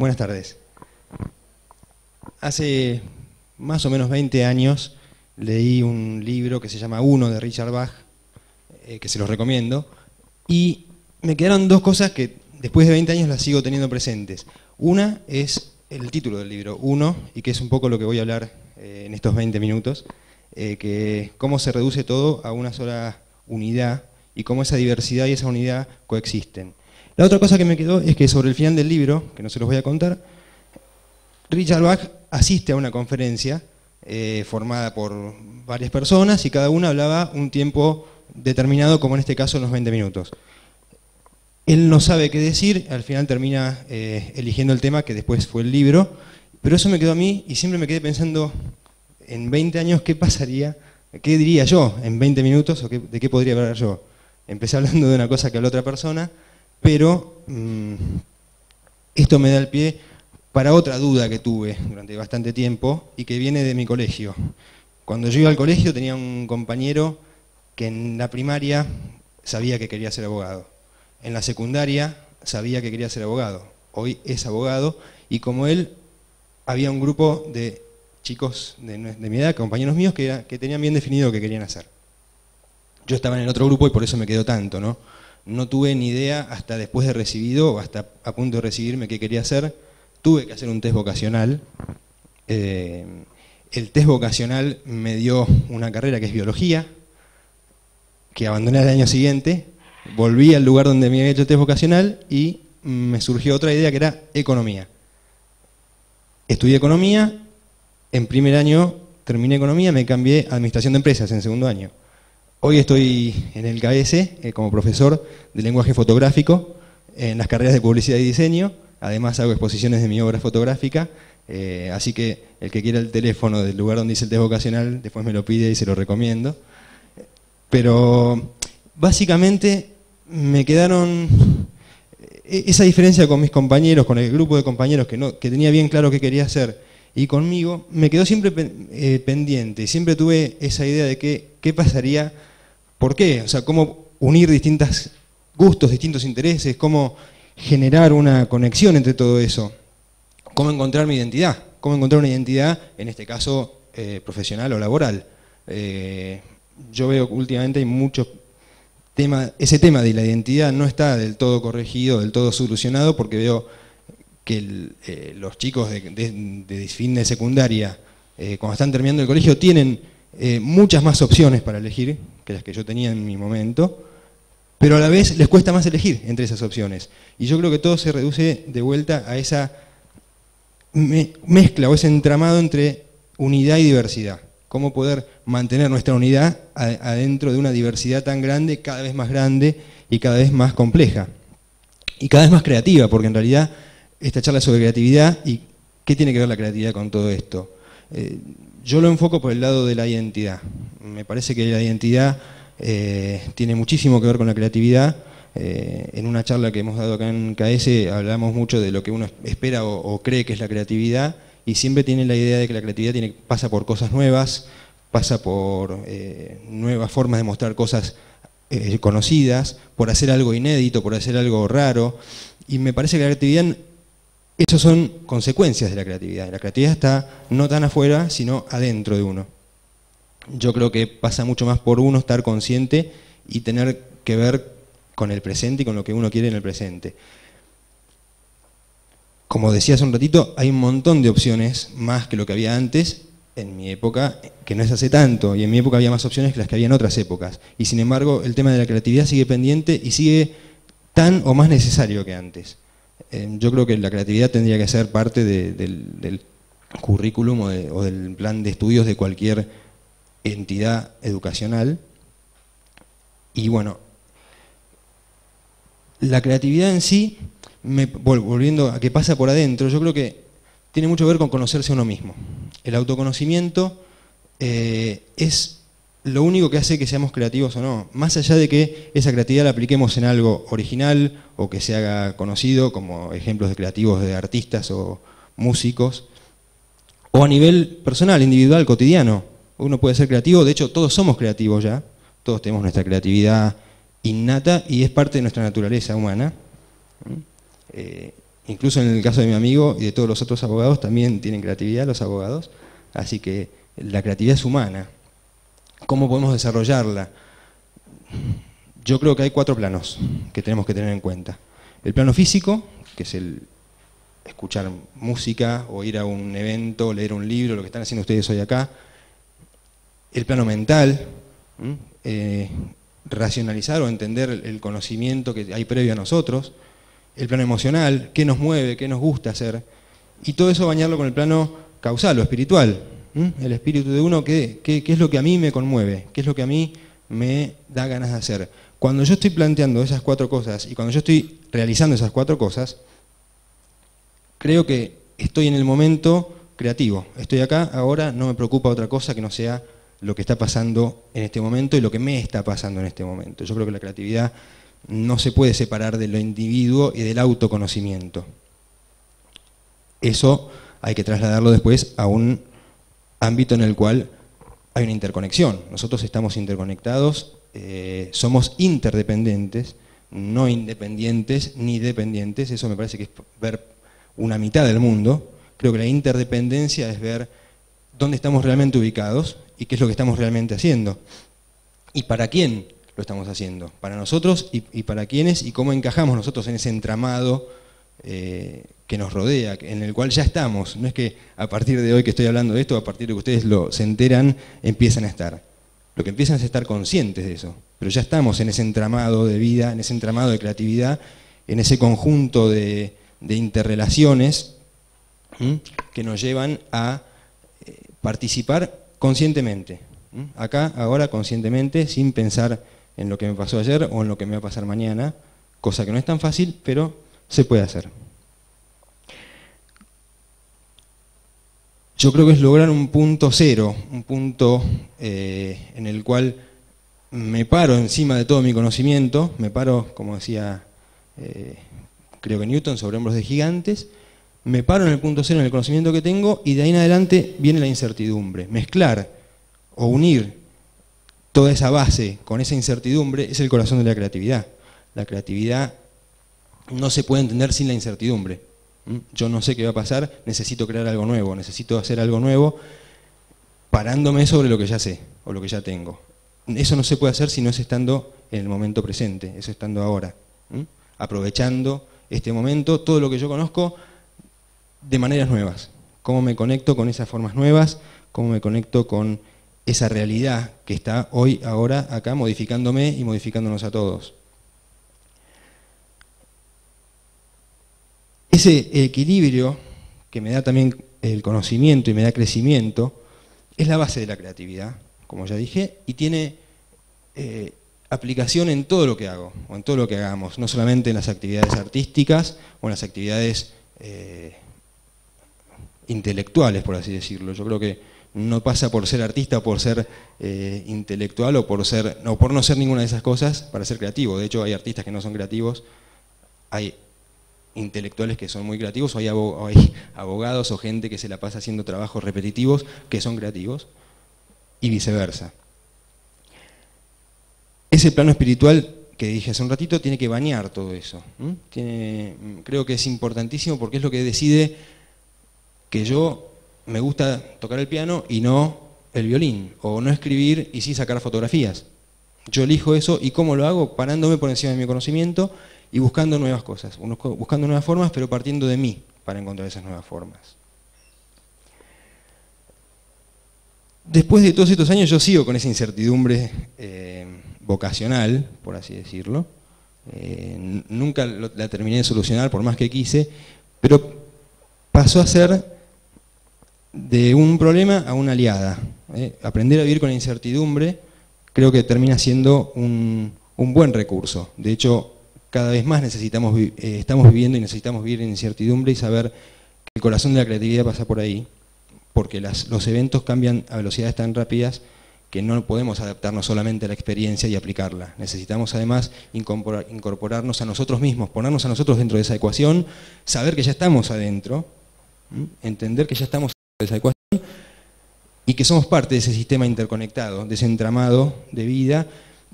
Buenas tardes. Hace más o menos 20 años leí un libro que se llama Uno de Richard Bach, que se los recomiendo, y me quedaron dos cosas que después de 20 años las sigo teniendo presentes. Una es el título del libro, Uno, y que es un poco lo que voy a hablar en estos 20 minutos, que cómo se reduce todo a una sola unidad y cómo esa diversidad y esa unidad coexisten. La otra cosa que me quedó es que sobre el final del libro, que no se los voy a contar, Richard Bach asiste a una conferencia formada por varias personas y cada una hablaba un tiempo determinado, como en este caso unos 20 minutos. Él no sabe qué decir, al final termina eligiendo el tema que después fue el libro, pero eso me quedó a mí y siempre me quedé pensando en 20 años qué pasaría, qué diría yo en 20 minutos o de qué podría hablar yo. Empecé hablando de una cosa que habló otra persona, pero esto me da el pie para otra duda que tuve durante bastante tiempo y que viene de mi colegio. Cuando yo iba al colegio tenía un compañero que en la primaria sabía que quería ser abogado. En la secundaria sabía que quería ser abogado. Hoy es abogado y como él había un grupo de chicos de mi edad, compañeros míos, que tenían bien definido lo que querían hacer. Yo estaba en el otro grupo y por eso me quedó tanto, ¿no? No tuve ni idea hasta después de recibido o hasta a punto de recibirme qué quería hacer. Tuve que hacer un test vocacional. El test vocacional me dio una carrera que es biología, que abandoné al año siguiente. Volví al lugar donde me había hecho el test vocacional y me surgió otra idea que era economía. Estudié economía, en primer año terminé economía, me cambié a administración de empresas en segundo año. Hoy estoy en el KS como profesor de lenguaje fotográfico en las carreras de publicidad y diseño. Además hago exposiciones de mi obra fotográfica, así que el que quiera el teléfono del lugar donde hice el test vocacional, después me lo pide y se lo recomiendo. Pero básicamente me quedaron esa diferencia con mis compañeros, con el grupo de compañeros que tenía bien claro qué quería hacer, y conmigo me quedó siempre pendiente, siempre tuve esa idea de qué pasaría, por qué, o sea, cómo unir distintos gustos, distintos intereses, cómo generar una conexión entre todo eso, cómo encontrar mi identidad, cómo encontrar una identidad, en este caso profesional o laboral. Yo veo que últimamente hay muchos temas, ese tema de la identidad no está del todo corregido, del todo solucionado, porque veo que los chicos de fin de secundaria, cuando están terminando el colegio, tienen muchas más opciones para elegir que las que yo tenía en mi momento, pero a la vez les cuesta más elegir entre esas opciones. Y yo creo que todo se reduce de vuelta a esa mezcla o ese entramado entre unidad y diversidad. Cómo poder mantener nuestra unidad adentro de una diversidad tan grande, cada vez más grande y cada vez más compleja. Y cada vez más creativa, porque en realidad esta charla es sobre creatividad y ¿qué tiene que ver la creatividad con todo esto? Yo lo enfoco por el lado de la identidad. Me parece que la identidad tiene muchísimo que ver con la creatividad. En una charla que hemos dado acá en KS hablamos mucho de lo que uno espera o cree que es la creatividad y siempre tiene la idea de que la creatividad pasa por cosas nuevas, pasa por nuevas formas de mostrar cosas conocidas, por hacer algo inédito, por hacer algo raro, y me parece que la creatividad, esas son consecuencias de la creatividad. La creatividad está no tan afuera, sino adentro de uno. Yo creo que pasa mucho más por uno estar consciente y tener que ver con el presente y con lo que uno quiere en el presente. Como decía hace un ratito, hay un montón de opciones más que lo que había antes, en mi época, que no es hace tanto, y en mi época había más opciones que las que había en otras épocas. Y sin embargo, el tema de la creatividad sigue pendiente y sigue tan o más necesario que antes. Yo creo que la creatividad tendría que ser parte del currículum o del plan de estudios de cualquier entidad educacional. Y bueno, la creatividad en sí, volviendo a que pasa por adentro, yo creo que tiene mucho que ver con conocerse a uno mismo. El autoconocimiento es lo único que hace que seamos creativos o no, más allá de que esa creatividad la apliquemos en algo original o que se haga conocido, como ejemplos de creativos de artistas o músicos, o a nivel personal, individual, cotidiano. Uno puede ser creativo, de hecho todos somos creativos ya, todos tenemos nuestra creatividad innata y es parte de nuestra naturaleza humana. incluso en el caso de mi amigo y de todos los otros abogados, también tienen creatividad los abogados, así que la creatividad es humana. ¿Cómo podemos desarrollarla? Yo creo que hay 4 planos que tenemos que tener en cuenta. El plano físico, que es el escuchar música o ir a un evento, leer un libro, lo que están haciendo ustedes hoy acá. El plano mental, racionalizar o entender el conocimiento que hay previo a nosotros. El plano emocional, qué nos mueve, qué nos gusta hacer. Y todo eso bañarlo con el plano causal o espiritual. El espíritu de uno, qué es lo que a mí me conmueve, qué es lo que a mí me da ganas de hacer. Cuando yo estoy planteando esas 4 cosas y cuando yo estoy realizando esas 4 cosas, creo que estoy en el momento creativo. Estoy acá, ahora, no me preocupa otra cosa que no sea lo que está pasando en este momento y lo que me está pasando en este momento. Yo creo que la creatividad no se puede separar de lo individuo y del autoconocimiento. Eso hay que trasladarlo después a un ámbito en el cual hay una interconexión. Nosotros estamos interconectados, somos interdependentes, no independientes ni dependientes. Eso me parece que es ver una mitad del mundo. Creo que la interdependencia es ver dónde estamos realmente ubicados y qué es lo que estamos realmente haciendo. Y para quién lo estamos haciendo. Para nosotros y para quiénes y cómo encajamos nosotros en ese entramado que nos rodea, en el cual ya estamos. No es que a partir de hoy que estoy hablando de esto, a partir de que ustedes se enteran, empiezan a estar. Lo que empiezan es a estar conscientes de eso. Pero ya estamos en ese entramado de vida, en ese entramado de creatividad, en ese conjunto de interrelaciones que nos llevan a participar conscientemente. Acá, ahora, conscientemente, sin pensar en lo que me pasó ayer o en lo que me va a pasar mañana, cosa que no es tan fácil, pero se puede hacer. Yo creo que es lograr un punto cero, un punto en el cual me paro encima de todo mi conocimiento, me paro, como decía, creo que Newton, sobre hombros de gigantes, me paro en el punto cero, en el conocimiento que tengo, y de ahí en adelante viene la incertidumbre. Mezclar o unir toda esa base con esa incertidumbre es el corazón de la creatividad. La creatividad no se puede entender sin la incertidumbre. Yo no sé qué va a pasar, necesito crear algo nuevo, necesito hacer algo nuevo, parándome sobre lo que ya sé o lo que ya tengo. Eso no se puede hacer si no es estando en el momento presente, eso estando ahora. Aprovechando este momento, todo lo que yo conozco de maneras nuevas. Cómo me conecto con esas formas nuevas, cómo me conecto con esa realidad que está hoy, ahora, acá, modificándome y modificándonos a todos. Ese equilibrio que me da también el conocimiento y me da crecimiento es la base de la creatividad, como ya dije, y tiene aplicación en todo lo que hago, o en todo lo que hagamos, no solamente en las actividades artísticas o en las actividades intelectuales, por así decirlo. Yo creo que no pasa por ser artista o por ser intelectual o por no ser ninguna de esas cosas para ser creativo. De hecho, hay artistas que no son creativos, hay intelectuales que son muy creativos, o hay abogados o gente que se la pasa haciendo trabajos repetitivos que son creativos, y viceversa. Ese plano espiritual que dije hace un ratito tiene que bañar todo eso. Creo que es importantísimo porque es lo que decide que yo me gusta tocar el piano y no el violín, o no escribir y sí sacar fotografías. Yo elijo eso, y ¿cómo lo hago? Parándome por encima de mi conocimiento y buscando nuevas cosas, buscando nuevas formas, pero partiendo de mí para encontrar esas nuevas formas. Después de todos estos años yo sigo con esa incertidumbre vocacional, por así decirlo. Nunca la terminé de solucionar por más que quise, pero pasó a ser de un problema a una aliada. Aprender a vivir con la incertidumbre creo que termina siendo un buen recurso. De hecho, cada vez más estamos viviendo y necesitamos vivir en incertidumbre y saber que el corazón de la creatividad pasa por ahí, porque los eventos cambian a velocidades tan rápidas que no podemos adaptarnos solamente a la experiencia y aplicarla. Necesitamos además incorporarnos a nosotros mismos, ponernos a nosotros dentro de esa ecuación, saber que ya estamos adentro, entender que ya estamos dentro de esa ecuación y que somos parte de ese sistema interconectado, de ese entramado de vida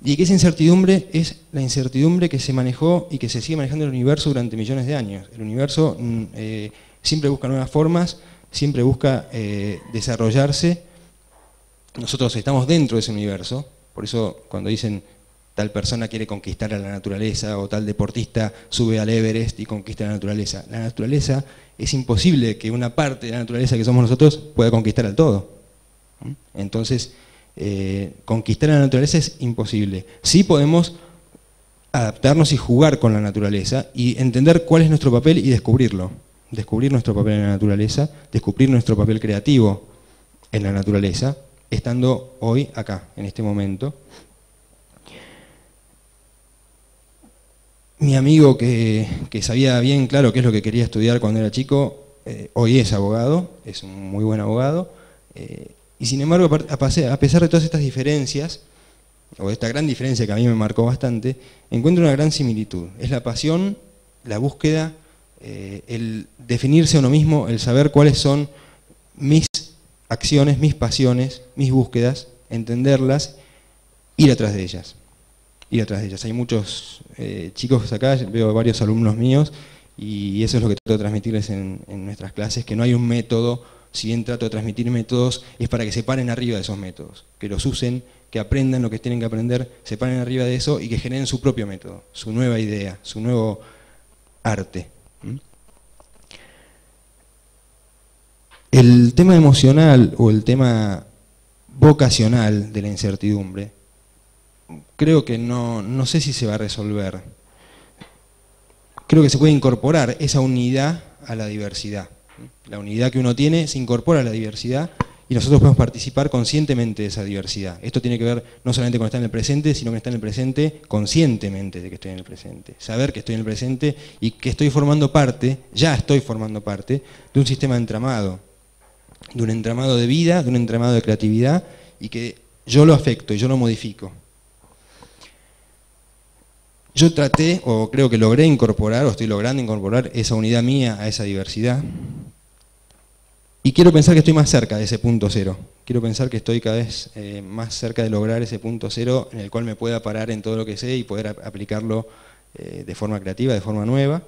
Y que esa incertidumbre es la incertidumbre que se manejó y que se sigue manejando en el universo durante millones de años. El universo siempre busca nuevas formas, siempre busca desarrollarse. Nosotros estamos dentro de ese universo, por eso cuando dicen tal persona quiere conquistar a la naturaleza o tal deportista sube al Everest y conquista la naturaleza es imposible que una parte de la naturaleza que somos nosotros pueda conquistar al todo. Entonces, conquistar a la naturaleza es imposible. Sí podemos adaptarnos y jugar con la naturaleza y entender cuál es nuestro papel y descubrirlo. Descubrir nuestro papel en la naturaleza, descubrir nuestro papel creativo en la naturaleza, estando hoy acá, en este momento. Mi amigo que sabía bien claro qué es lo que quería estudiar cuando era chico, hoy es abogado, es un muy buen abogado, y sin embargo, a pesar de todas estas diferencias, o de esta gran diferencia que a mí me marcó bastante, encuentro una gran similitud. Es la pasión, la búsqueda, el definirse a uno mismo, el saber cuáles son mis acciones, mis pasiones, mis búsquedas, entenderlas, ir atrás de ellas. Ir atrás de ellas. Hay muchos chicos acá, veo varios alumnos míos, y eso es lo que trato de transmitirles en nuestras clases, que no hay un método. Si bien trato de transmitir métodos, es para que se paren arriba de esos métodos, que los usen, que aprendan lo que tienen que aprender, se paren arriba de eso y que generen su propio método, su nueva idea, su nuevo arte. El tema emocional o el tema vocacional de la incertidumbre, creo que no sé si se va a resolver. Creo que se puede incorporar esa unidad a la diversidad. La unidad que uno tiene se incorpora a la diversidad y nosotros podemos participar conscientemente de esa diversidad. Esto tiene que ver no solamente con estar en el presente, sino que estar en el presente conscientemente de que estoy en el presente. Saber que estoy en el presente y que estoy formando parte, ya estoy formando parte, de un sistema entramado, de un entramado de vida, de un entramado de creatividad, y que yo lo afecto y yo lo modifico. Yo traté, o creo que logré incorporar, o estoy logrando incorporar esa unidad mía a esa diversidad. Y quiero pensar que estoy más cerca de ese punto cero. Quiero pensar que estoy cada vez más cerca de lograr ese punto cero en el cual me pueda parar en todo lo que sé y poder aplicarlo de forma creativa, de forma nueva.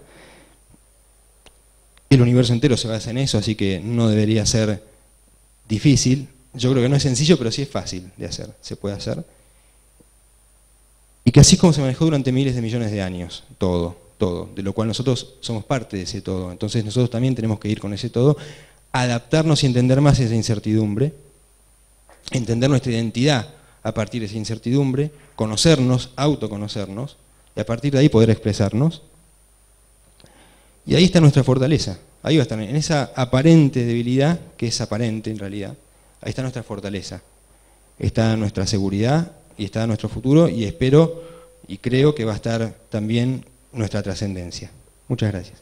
El universo entero se basa en eso, así que no debería ser difícil. Yo creo que no es sencillo, pero sí es fácil de hacer, se puede hacer. Y que así es como se manejó durante miles de millones de años, todo, de lo cual nosotros somos parte de ese todo. Entonces nosotros también tenemos que ir con ese todo, adaptarnos y entender más esa incertidumbre, entender nuestra identidad a partir de esa incertidumbre, conocernos, autoconocernos, y a partir de ahí poder expresarnos. Y ahí está nuestra fortaleza, ahí va a estar, en esa aparente debilidad, que es aparente en realidad, ahí está nuestra fortaleza, está nuestra seguridad y está nuestro futuro, y espero y creo que va a estar también nuestra trascendencia. Muchas gracias.